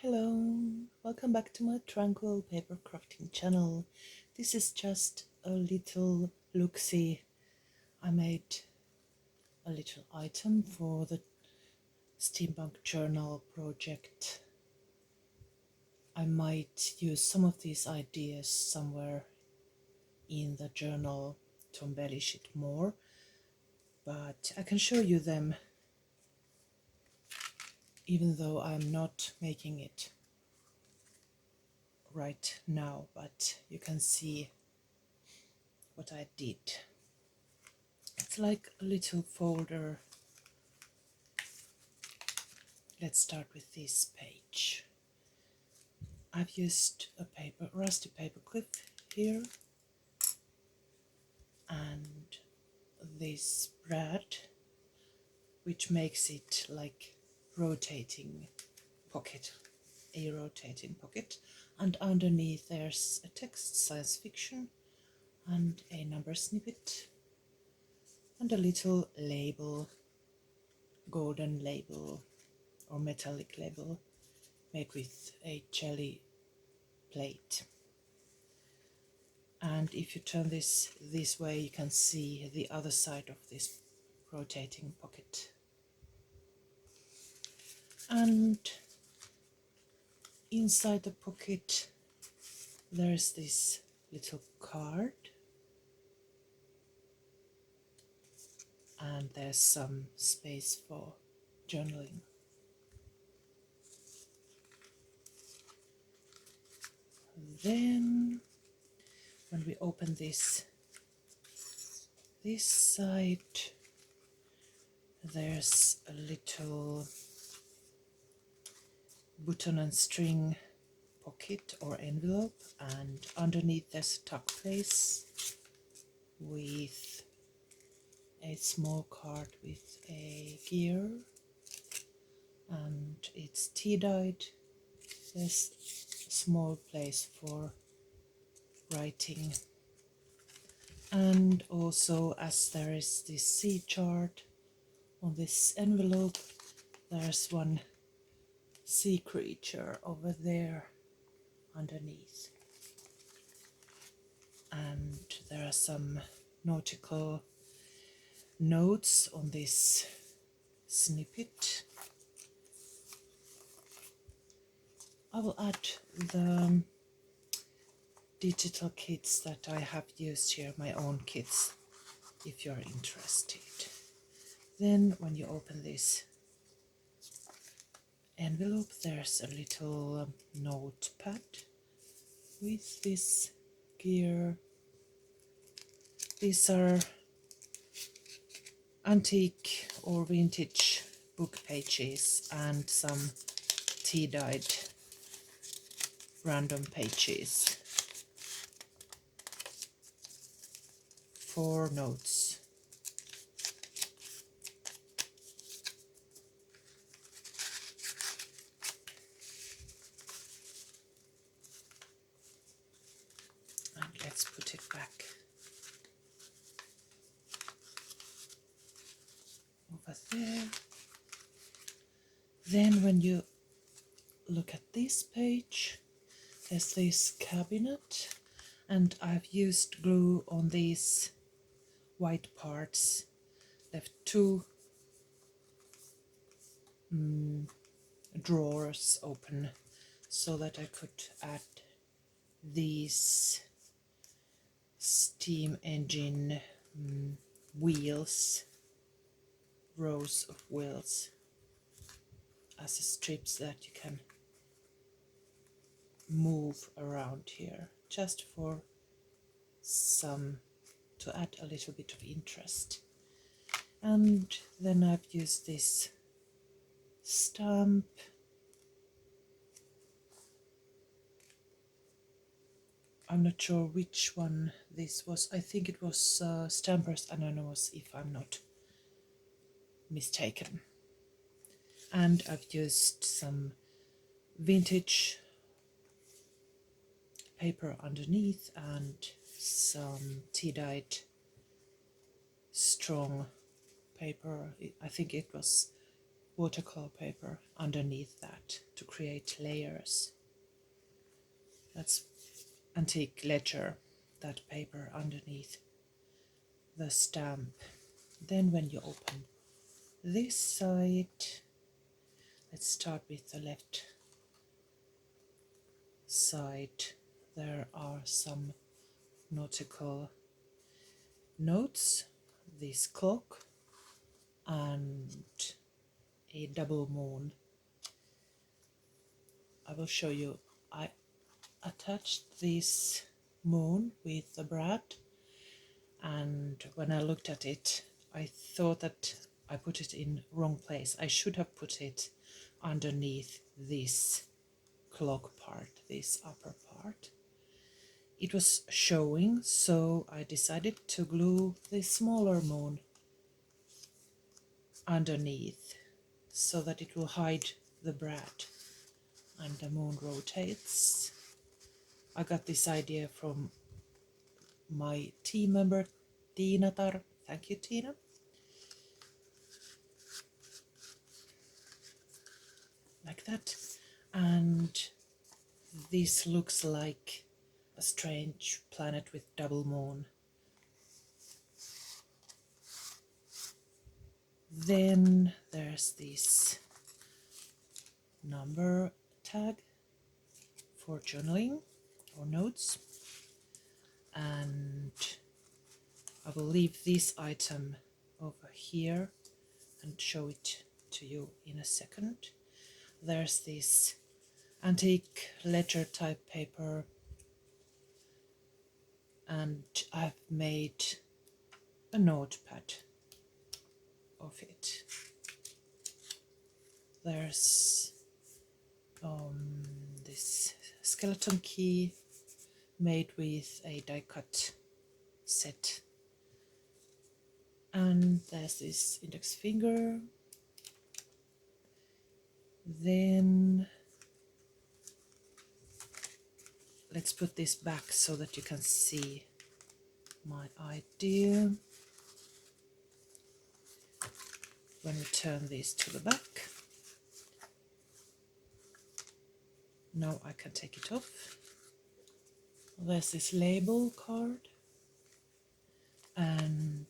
Hello, welcome back to my tranquil paper crafting channel. This is just a little look-see. I made a little item for the Steampunk journal project. I might use some of these ideas somewhere in the journal to embellish it more, but I can show you them even though I'm not making it right now, but you can see what I did. It's like a little folder. Let's start with this page. I've used a rusty paper clip here and this brad, which makes it like a rotating pocket, and underneath there's a text, science fiction, and a number snippet, and a little label, golden label or metallic label made with a jelly plate. And if you turn this way, you can see the other side of this rotating pocket. And inside the pocket there's this little card, and there's some space for journaling. Then when we open this side, there's a little button and string pocket or envelope, and underneath there's a tuck place with a small card with a gear, and it's tea-dyed. There's a small place for writing, and also, as there is this sea chart on this envelope, there's one sea creature over there underneath, and there are some nautical notes on this snippet. I will add the digital kits that I have used here, my own kits, if you're interested. Then when you open this envelope, there's a little notepad with this gear. These are antique or vintage book pages and some tea-dyed random pages for notes. And let's put it back over there. Then when you look at this page, there's this cabinet, and I've used glue on these white parts, left two drawers open so that I could add these steam engine wheels, rows of wheels, as strips that you can move around here, just for to add a little bit of interest. And then I've used this stamp, I'm not sure which one this was. I think it was Stampers Anonymous, if I'm not mistaken. And I've used some vintage paper underneath and some tea-dyed strong paper. I think it was watercolor paper underneath that to create layers. That's antique ledger, that paper underneath the stamp. Then when you open this side, let's start with the left side. There are some nautical notes, this clock and a double moon. I will show you. I attached this moon with the brad, and when I looked at it I thought that I put it in wrong place. I should have put it underneath this clock part, this upper part. It was showing, so I decided to glue the smaller moon underneath so that it will hide the brad, and the moon rotates. I got this idea from my team member TPArt. Thank you, Tina. Like that. And this looks like a strange planet with double moon. Then there's this number tag for journaling or notes, and I will leave this item over here and show it to you in a second. There's this antique ledger type paper, and I've made a notepad of it. There's this skeleton key made with a die cut set, and there's this index finger. Then let's put this back so that you can see my idea. When we turn this to the back, now I can take it off. There's this label card, and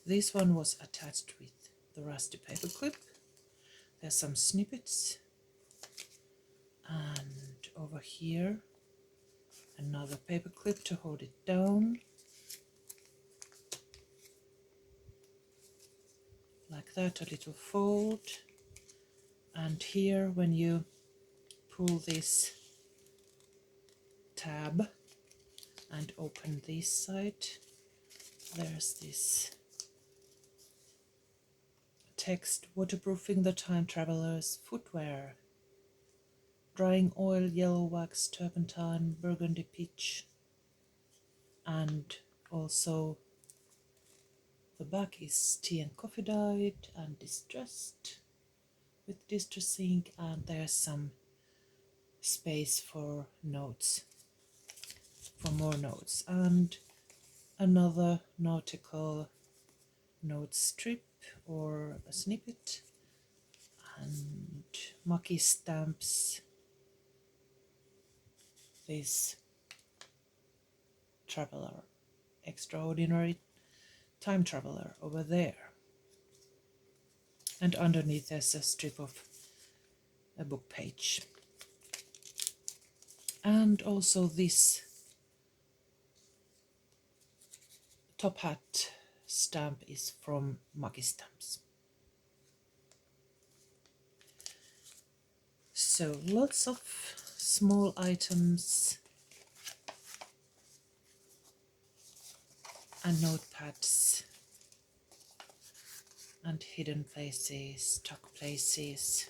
this one was attached with the rusty paper clip. There's some snippets, and over here another paper clip to hold it down, like that, a little fold. And here, when you pull this tab and open this side, there's this text: waterproofing the time traveler's footwear, drying oil, yellow wax, turpentine, burgundy pitch. And also the back is tea and coffee dyed and distressed with distress ink, and there's some space for notes, for more notes, and another nautical note strip or a snippet, and Maki stamps this traveler, extraordinary time traveler, over there. And underneath there's a strip of a book page. And also this top hat stamp is from Maki Stamps. So lots of small items and notepads and hidden places, tuck places.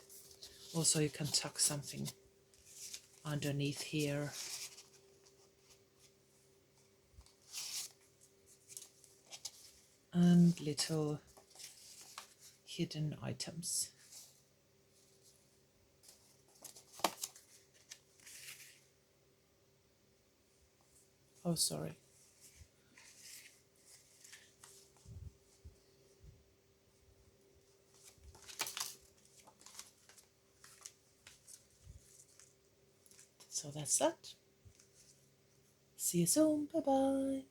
Also you can tuck something underneath here. And little hidden items. Oh, sorry. So that's that. See you soon. Bye bye.